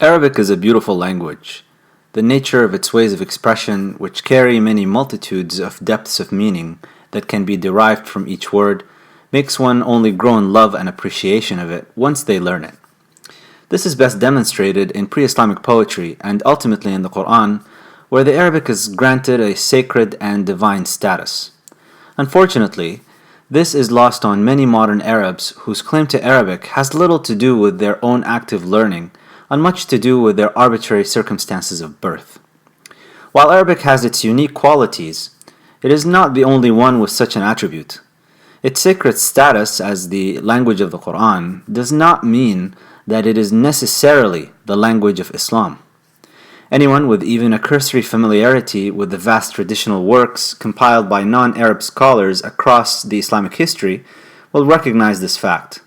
Arabic is a beautiful language. The nature of its ways of expression, which carry many multitudes of depths of meaning that can be derived from each word, makes one only grow in love and appreciation of it once they learn it. This is best demonstrated in pre-Islamic poetry and ultimately in the Quran, where the Arabic is granted a sacred and divine status. Unfortunately, this is lost on many modern Arabs whose claim to Arabic has little to do with their own active learning and much to do with their arbitrary circumstances of birth. While Arabic has its unique qualities, it is not the only one with such an attribute. Its sacred status as the language of the Quran does not mean that it is necessarily the language of Islam. Anyone with even a cursory familiarity with the vast traditional works compiled by non-Arab scholars across the Islamic history will recognize this fact.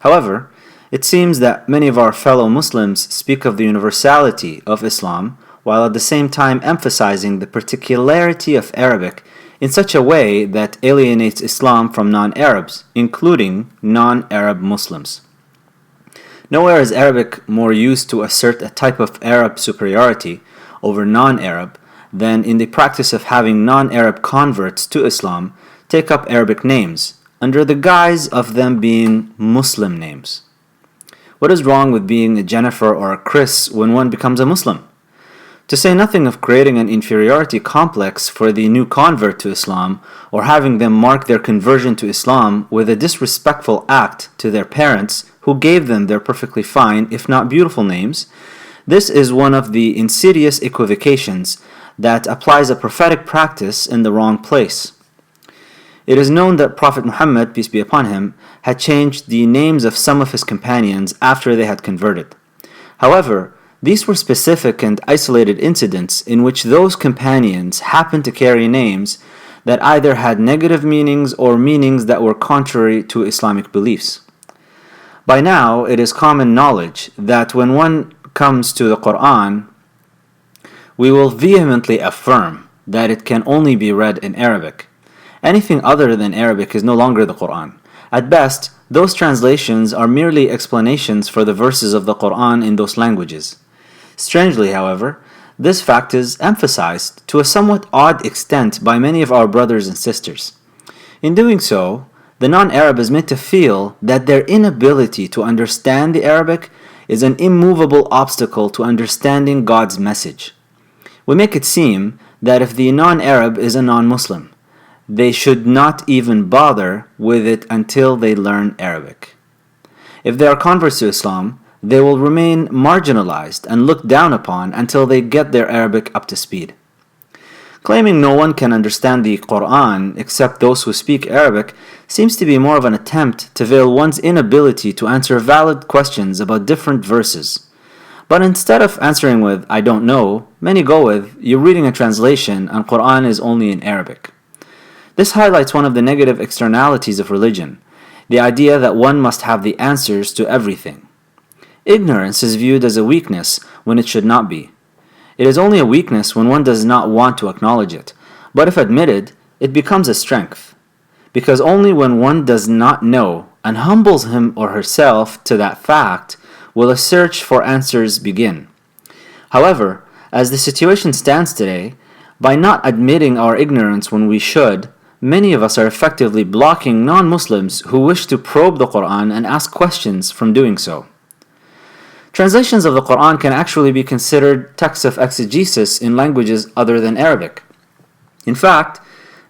However, it seems that many of our fellow Muslims speak of the universality of Islam while at the same time emphasizing the particularity of Arabic in such a way that alienates Islam from non-Arabs, including non-Arab Muslims. Nowhere is Arabic more used to assert a type of Arab superiority over non-Arab than in the practice of having non-Arab converts to Islam take up Arabic names under the guise of them being Muslim names. What is wrong with being a Jennifer or a Chris when one becomes a Muslim? To say nothing of creating an inferiority complex for the new convert to Islam or having them mark their conversion to Islam with a disrespectful act to their parents who gave them their perfectly fine, if not beautiful names, this is one of the insidious equivocations that applies a prophetic practice in the wrong place. It is known that Prophet Muhammad, peace be upon him, had changed the names of some of his companions after they had converted. However, these were specific and isolated incidents in which those companions happened to carry names that either had negative meanings or meanings that were contrary to Islamic beliefs. By now, it is common knowledge that when one comes to the Quran, we will vehemently affirm that it can only be read in Arabic. Anything other than Arabic is no longer the Quran. At best, those translations are merely explanations for the verses of the Quran in those languages. Strangely, however, this fact is emphasized to a somewhat odd extent by many of our brothers and sisters. In doing so, the non-Arab is made to feel that their inability to understand the Arabic is an immovable obstacle to understanding God's message. We make it seem that if the non-Arab is a non-Muslim, they should not even bother with it until they learn Arabic. If they are converts to Islam, they will remain marginalized and looked down upon until they get their Arabic up to speed. Claiming no one can understand the Quran except those who speak Arabic seems to be more of an attempt to veil one's inability to answer valid questions about different verses. But instead of answering with, "I don't know," many go with, "You're reading a translation and Quran is only in Arabic." This highlights one of the negative externalities of religion, the idea that one must have the answers to everything. Ignorance is viewed as a weakness when it should not be. It is only a weakness when one does not want to acknowledge it, but if admitted, it becomes a strength. Because only when one does not know and humbles him or herself to that fact will a search for answers begin. However, as the situation stands today, by not admitting our ignorance when we should, many of us are effectively blocking non-Muslims who wish to probe the Quran and ask questions from doing so. Translations of the Quran can actually be considered texts of exegesis in languages other than Arabic. In fact,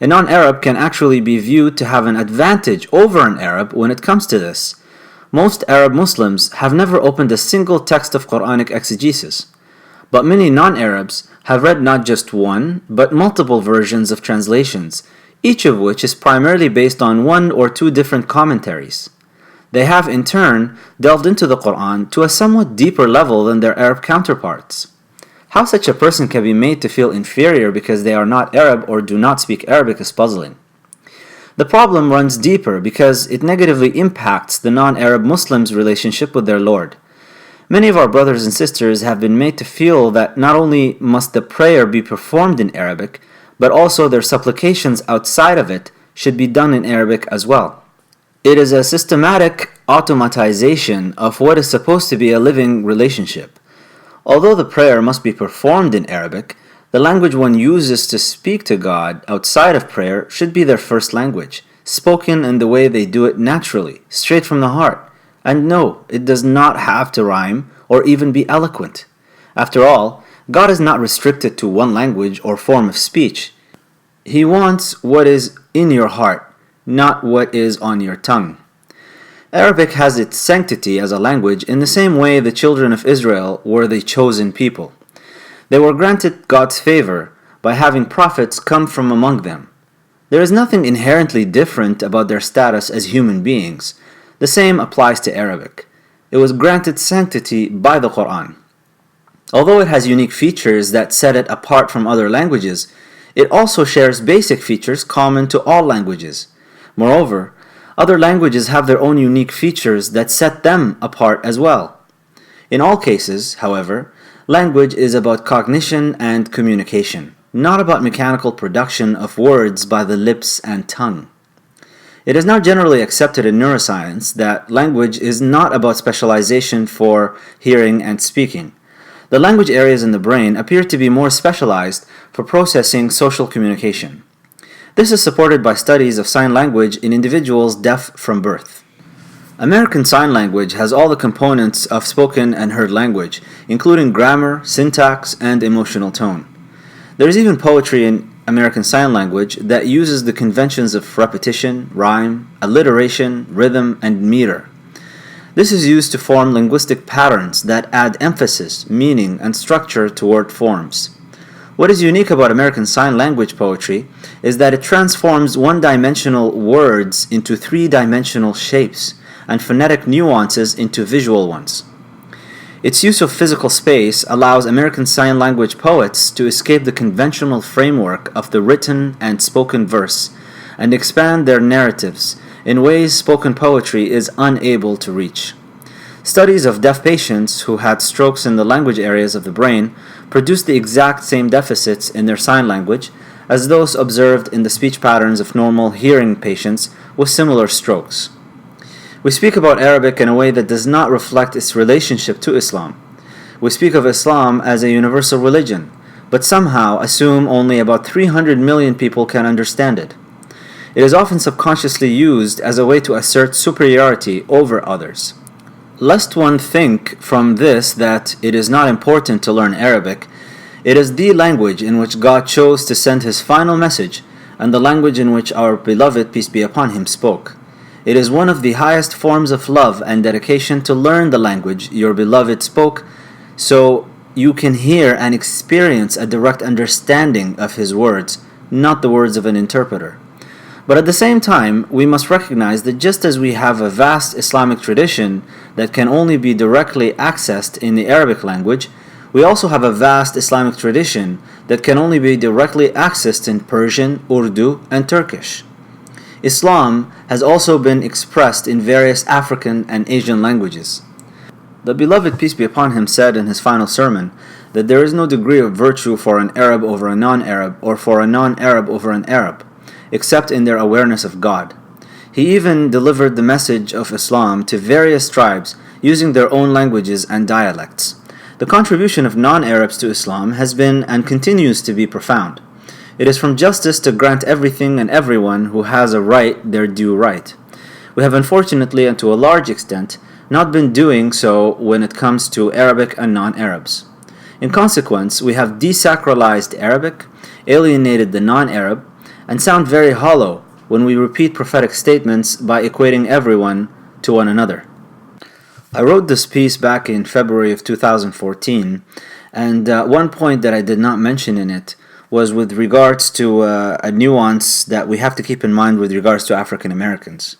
a non-Arab can actually be viewed to have an advantage over an Arab when it comes to this. Most Arab Muslims have never opened a single text of Quranic exegesis, but many non-Arabs have read not just one, but multiple versions of translations, each of which is primarily based on one or two different commentaries. They have, in turn, delved into the Quran to a somewhat deeper level than their Arab counterparts. How such a person can be made to feel inferior because they are not Arab or do not speak Arabic is puzzling. The problem runs deeper because it negatively impacts the non-Arab Muslims' relationship with their Lord. Many of our brothers and sisters have been made to feel that not only must the prayer be performed in Arabic, but also their supplications outside of it should be done in Arabic as well. It is a systematic automatization of what is supposed to be a living relationship. Although the prayer must be performed in Arabic, the language one uses to speak to God outside of prayer should be their first language, spoken in the way they do it naturally, straight from the heart. And no, it does not have to rhyme or even be eloquent. After all, God is not restricted to one language or form of speech. He wants what is in your heart, not what is on your tongue. Arabic has its sanctity as a language in the same way the children of Israel were the chosen people. They were granted God's favor by having prophets come from among them. There is nothing inherently different about their status as human beings. The same applies to Arabic. It was granted sanctity by the Quran. Although it has unique features that set it apart from other languages, it also shares basic features common to all languages. Moreover, other languages have their own unique features that set them apart as well. In all cases, however, language is about cognition and communication, not about mechanical production of words by the lips and tongue. It is now generally accepted in neuroscience that language is not about specialization for hearing and speaking. The language areas in the brain appear to be more specialized for processing social communication. This is supported by studies of sign language in individuals deaf from birth. American Sign Language has all the components of spoken and heard language, including grammar, syntax, and emotional tone. There is even poetry in American Sign Language that uses the conventions of repetition, rhyme, alliteration, rhythm, and meter. This is used to form linguistic patterns that add emphasis, meaning, and structure to word forms. What is unique about American Sign Language poetry is that it transforms one-dimensional words into three-dimensional shapes and phonetic nuances into visual ones. Its use of physical space allows American Sign Language poets to escape the conventional framework of the written and spoken verse and expand their narratives in ways spoken poetry is unable to reach. Studies of deaf patients who had strokes in the language areas of the brain produced the exact same deficits in their sign language as those observed in the speech patterns of normal hearing patients with similar strokes. We speak about Arabic in a way that does not reflect its relationship to Islam. We speak of Islam as a universal religion, but somehow assume only about 300 million people can understand it. It is often subconsciously used as a way to assert superiority over others. Lest one think from this that it is not important to learn Arabic, it is the language in which God chose to send His final message and the language in which our beloved, peace be upon him, spoke. It is one of the highest forms of love and dedication to learn the language your beloved spoke so you can hear and experience a direct understanding of His words, not the words of an interpreter. But at the same time, we must recognize that just as we have a vast Islamic tradition that can only be directly accessed in the Arabic language, we also have a vast Islamic tradition that can only be directly accessed in Persian, Urdu, and Turkish. Islam has also been expressed in various African and Asian languages. The beloved, peace be upon him, said in his final sermon that there is no degree of virtue for an Arab over a non-Arab or for a non-Arab over an Arab, except in their awareness of God. He even delivered the message of Islam to various tribes using their own languages and dialects. The contribution of non-Arabs to Islam has been and continues to be profound. It is from justice to grant everything and everyone who has a right their due right. We have unfortunately and to a large extent not been doing so when it comes to Arabic and non-Arabs. In consequence, we have desacralized Arabic, alienated the non-Arab, and sound very hollow when we repeat prophetic statements by equating everyone to one another. I wrote this piece back in February of 2014, and one point that I did not mention in it was with regards to a nuance that we have to keep in mind with regards to African Americans.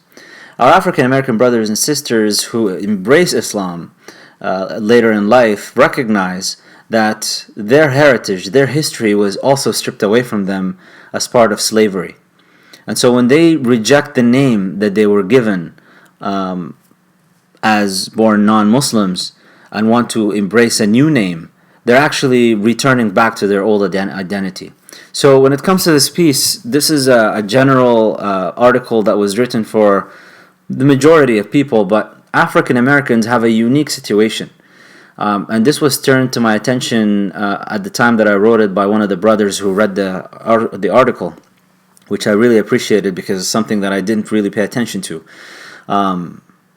Our African American brothers and sisters who embrace Islam later in life recognize that their heritage, their history was also stripped away from them as part of slavery. And so when they reject the name that they were given as born non-Muslims and want to embrace a new name, they're actually returning back to their old identity. So when it comes to this piece, this is a general article that was written for the majority of people, but African Americans have a unique situation. And this was turned to my attention at the time that I wrote it by one of the brothers who read the article, which I really appreciated because it's something that I didn't really pay attention to.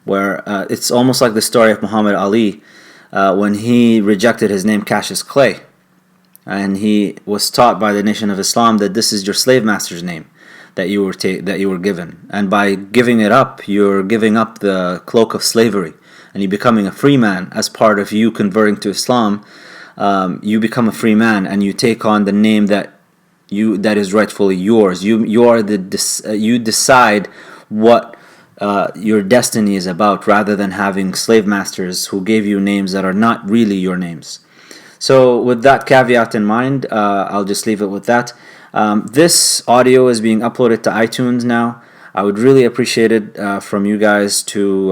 Where it's almost like the story of Muhammad Ali when he rejected his name Cassius Clay, and he was taught by the Nation of Islam that this is your slave master's name that you were given, and by giving it up, you're giving up the cloak of slavery, and you're becoming a free man. As part of you converting to Islam, you become a free man, and you take on the name that is rightfully yours. You decide what your destiny is about, rather than having slave masters who gave you names that are not really your names. So with that caveat in mind, I'll just leave it with that. This audio is being uploaded to iTunes now. I would really appreciate it from you guys to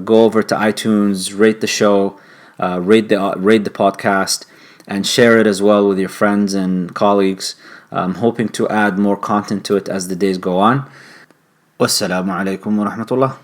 go over to iTunes, rate the show, rate the podcast, and share it as well with your friends and colleagues. I'm hoping to add more content to it as the days go on. Wassalamu alaikum wa rahmatullah.